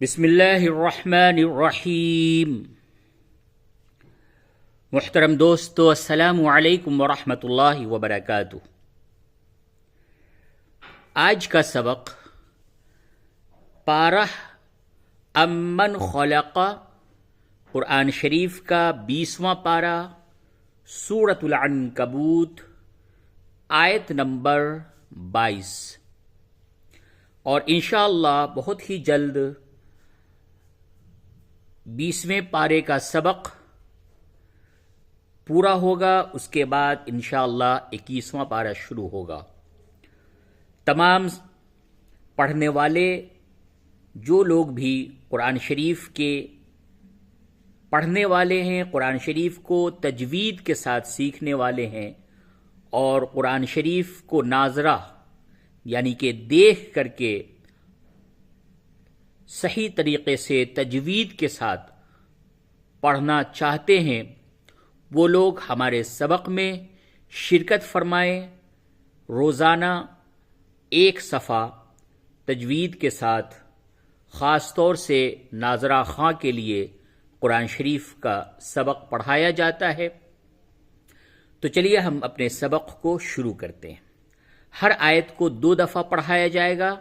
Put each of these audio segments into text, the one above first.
बिस्मिल्लाहिर्रहमानिर्रहीम। मुहतरम दोस्तों, अस्सलामु अलैकुम वरहमतुल्लाहि वबरकातुह। आज का सबक पारह अम्मन खलक़, कुरान शरीफ का 20वां पारा, सूरतुल अन्कबूत, आयत नंबर 22। और इंशाअल्लाह बहुत ही जल्द 20वें पारे का सबक पूरा होगा। उसके बाद इंशाअल्लाह 21वां पारा शुरू होगा। तमाम पढ़ने वाले जो लोग भी कुरान शरीफ के पढ़ने वाले हैं, कुरान शरीफ को तजवीद के साथ सीखने वाले हैं और कुरान शरीफ को नाजरा यानी कि देख करके सही तरीके से तजवीद के साथ पढ़ना चाहते हैं, वो लोग हमारे सबक में शिरकत फरमाएं। रोज़ाना एक सफ़ा तजवीद के साथ ख़ास तौर से नाजरा खां के लिए कुरान शरीफ का सबक पढ़ाया जाता है। तो चलिए हम अपने सबक को शुरू करते हैं। हर आयत को 2 दफ़ा पढ़ाया जाएगा।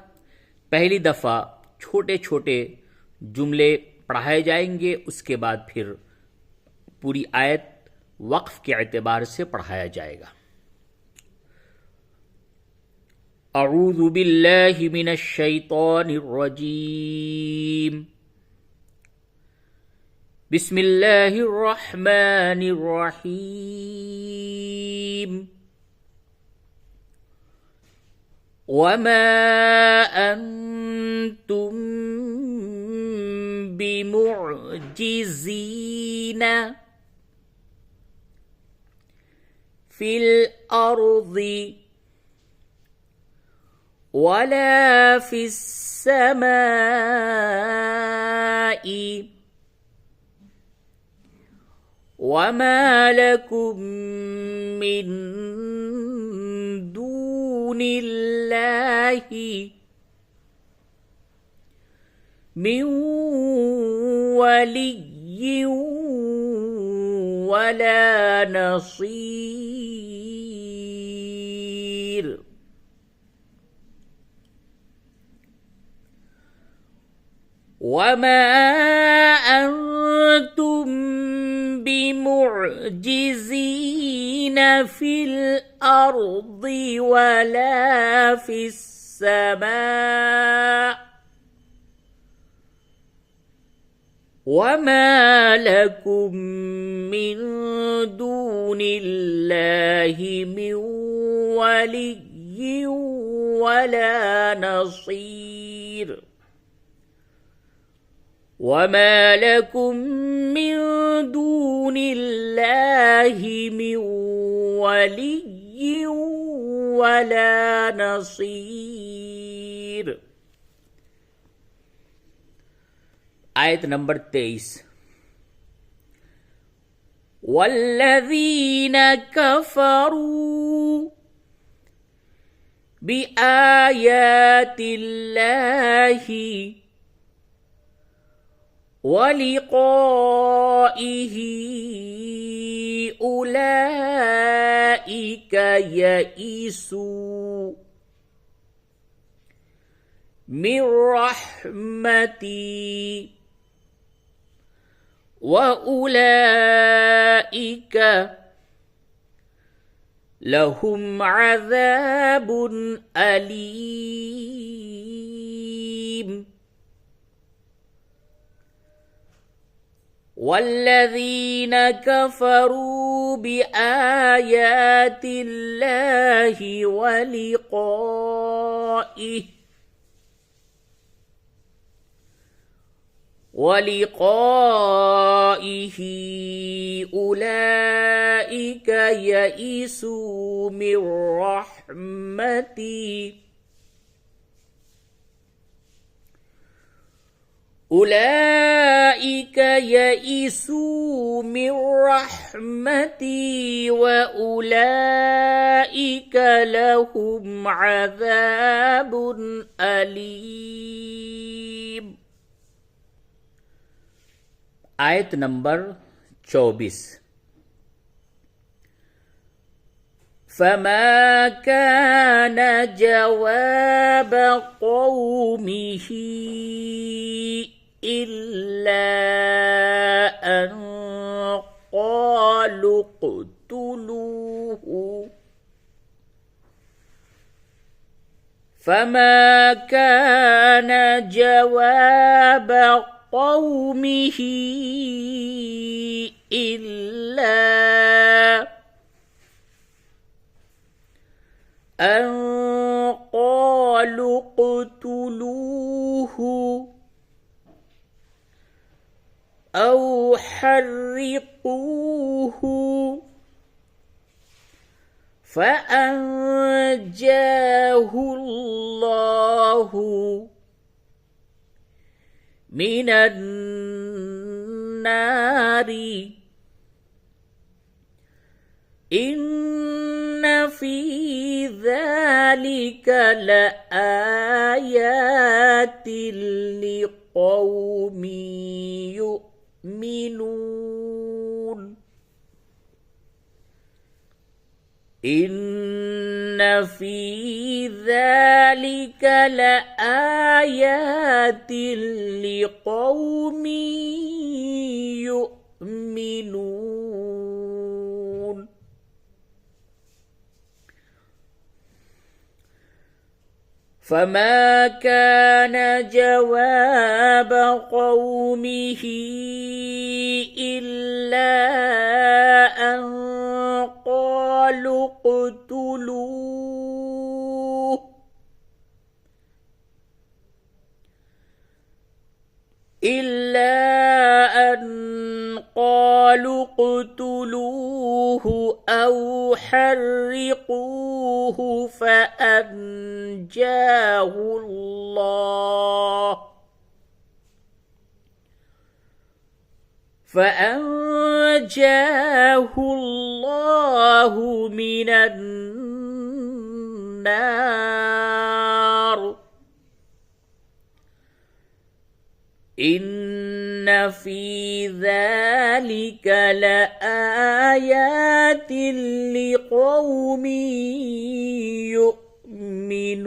पहली दफ़ा छोटे छोटे जुमले पढ़ाए जाएंगे, उसके बाद फिर पूरी आयत वक्फ के एतबार से पढ़ाया जाएगा। अऊज़ु बिल्लाहि मिनश शैतानिर रजीम। बिस्मिल्लाहिर रहमानिर रहीम। वमा अंतुम बिमुअ्जिज़ीन फिल अर्ज़ि वला फिस समाई वमा लकुम मिन दूनिल्लाहि मिन वलिय्यिन वला नसीर। वमा अंतुम बिमुअ्जिज़ीन फिल अर्ज़ि वला फिस समा वमा लकुम मिन दूनिल्लाहि मिन वलिय्यिन वला नसीर। वमा लकुम मिन दूनिल्लाहि मिन वलिय्यिन वला नसीर। आयत नंबर 23। वल्लज़ीन कफ़रू बिआयातिल्लाहि वलिक़ाइहि उलाइक यईसू मिन रहमती वउलाइक लहुम अज़ाबुन अलीम। वल्लज़ीन कफ़रू बिआयातिल्लाहि वलिक़ाइहि उलाइक यईसू मिन रहमती उलाइक यईसू मिन रहमती वउलाइक लहुम अज़ाबुन अलीम। आयत नंबर 24। فما كان جواب قومه إلا أن قالوا اقتلوه فما كان جواب قومه إلا أن قالوا اقتلوه أو حرقوه فأنجاه الله من النار إن في ذلك لآيات لقوم يؤمنون إن في ذلك لآيات لقوم يؤمنون فما كان جواب قومه إلا أن قالوا اقتلوه أو حرقوه فأنجاه الله من النار إن في ذلك لآيات لقوم يؤمنون।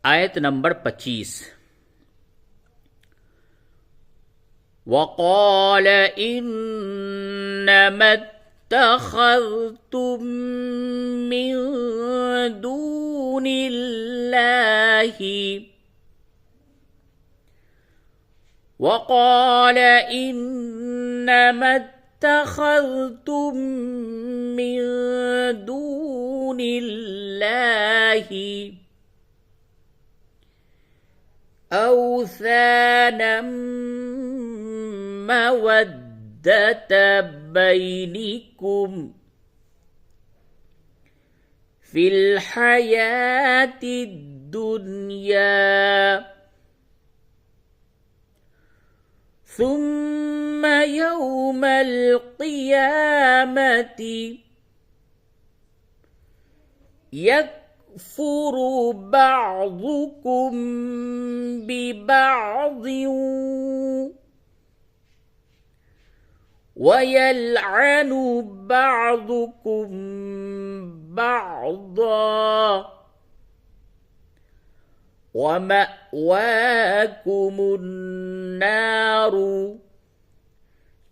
आयत नंबर 25। वक़ाल इन्नमा इत्तख़ज़्तुम मिन दूनिल्लाहि وقال إنما اتخذتم من دون الله أوثانا مودة بينكم في الحياة الدنيا ثم يوم القيامة يكفر بعضكم ببعض ويلعن بعضكم بعضا ومأواكم النار।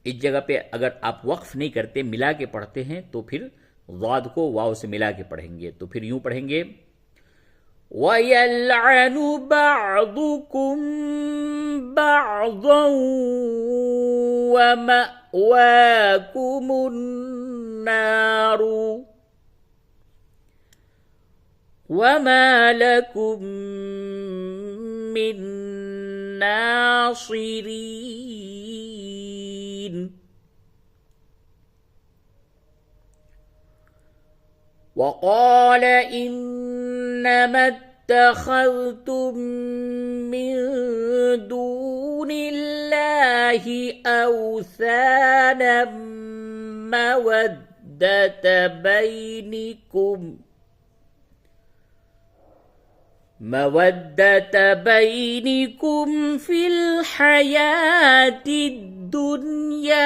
इस जगह पे अगर आप वक्फ नहीं करते, मिला के पढ़ते हैं तो फिर ज़ाद को वाव से मिला के पढ़ेंगे, तो फिर यूं पढ़ेंगे وَيَلْعَنُ بَعْضُكُمْ بَعْضًا وَمَأْوَاكُمُ النَّارُ وَمَا لَكُمْ مِنْ نَاصِرِينَ وقال إنما اتخذتم من دون الله أوثانا مودة بينكم مودة بينكم في الحياة الدنيا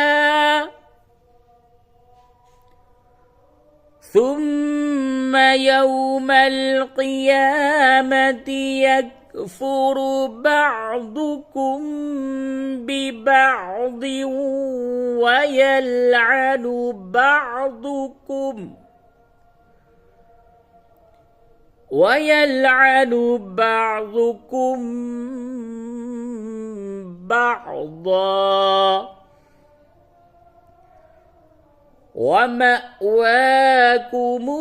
ثم يوم القيامة يكفر بعضكم ببعض ويلعن بعضكم بعضا ومأواكم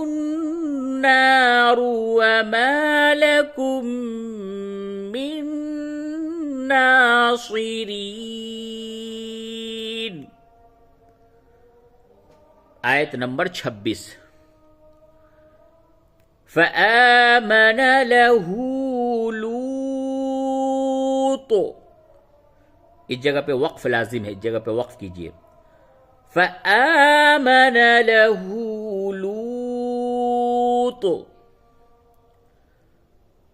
النار وما لكم من ناصرين. आयत नंबर 26। فآمن له लूत, इस जगह पे वक्फ लाजिम है, इस जगह पे वक्फ कीजिए। فآمن له لूत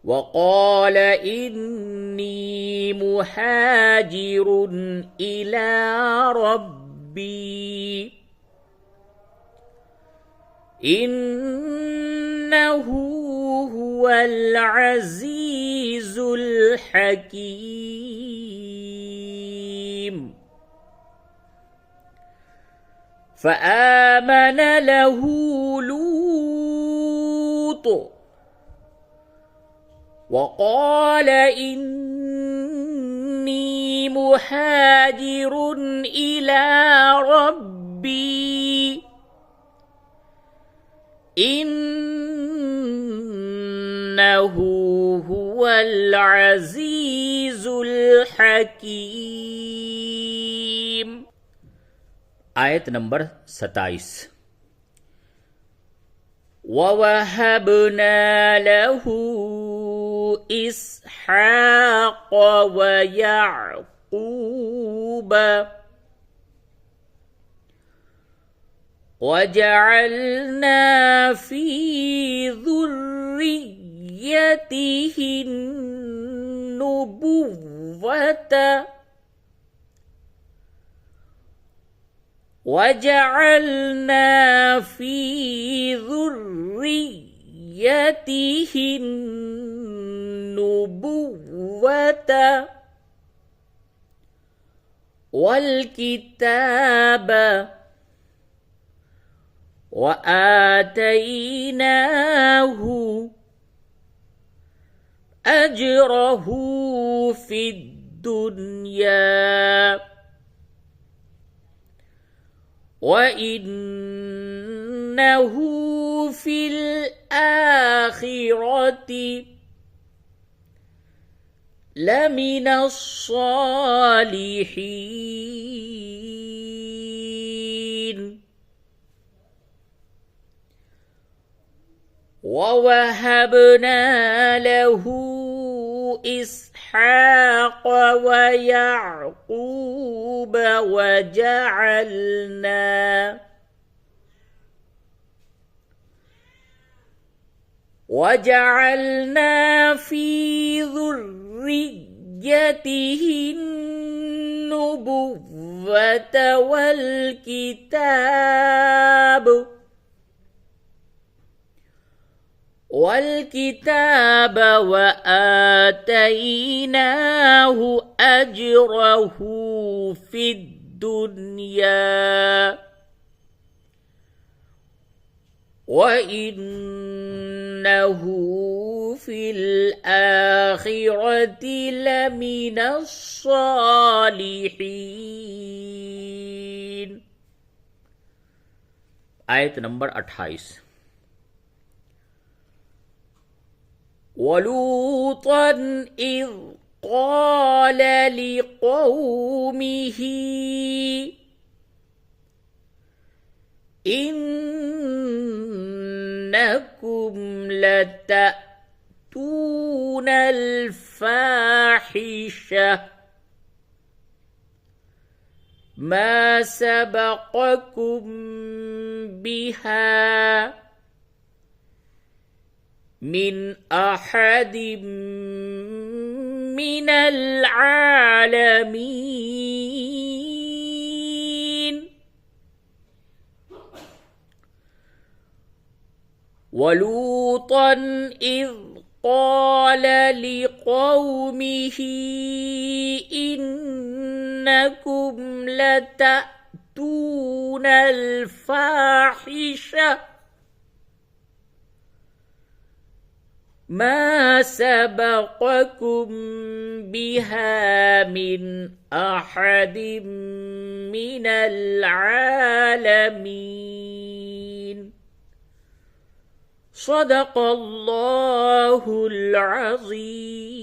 وقال إني مهاجر إلى ربي إنه هو العزيز الحكيم. فآمن له لوط وقال إني مهاجر إلى ربي إنه هو العزيز الحكيم. आयत नंबर 27। ووهبنا له إسحاق ويعقوب وجعلنا في ذريته النبوة وجعلنا في ذريته النبوة والكتاب وآتيناه أجره في الدنيا وإنه في الآخرة لمن الصالحين. ووهبنا له إسحاق ويعقوب وجعلنا في ذريته النبوة والكتاب وآتيناه أجره في الدنيا وإنه في الآخرة لمن الصالحين. आयत नंबर 28। ولوطا إذ قال لقومه إنكم لتأتون الفاحشة ما سبقكم بها من أحد من العالمين ولوطا إذ قال لقومه إنكم لتأتون الفاحشة ما سبقكم بها من أحد من العالمين صدق الله العظيم.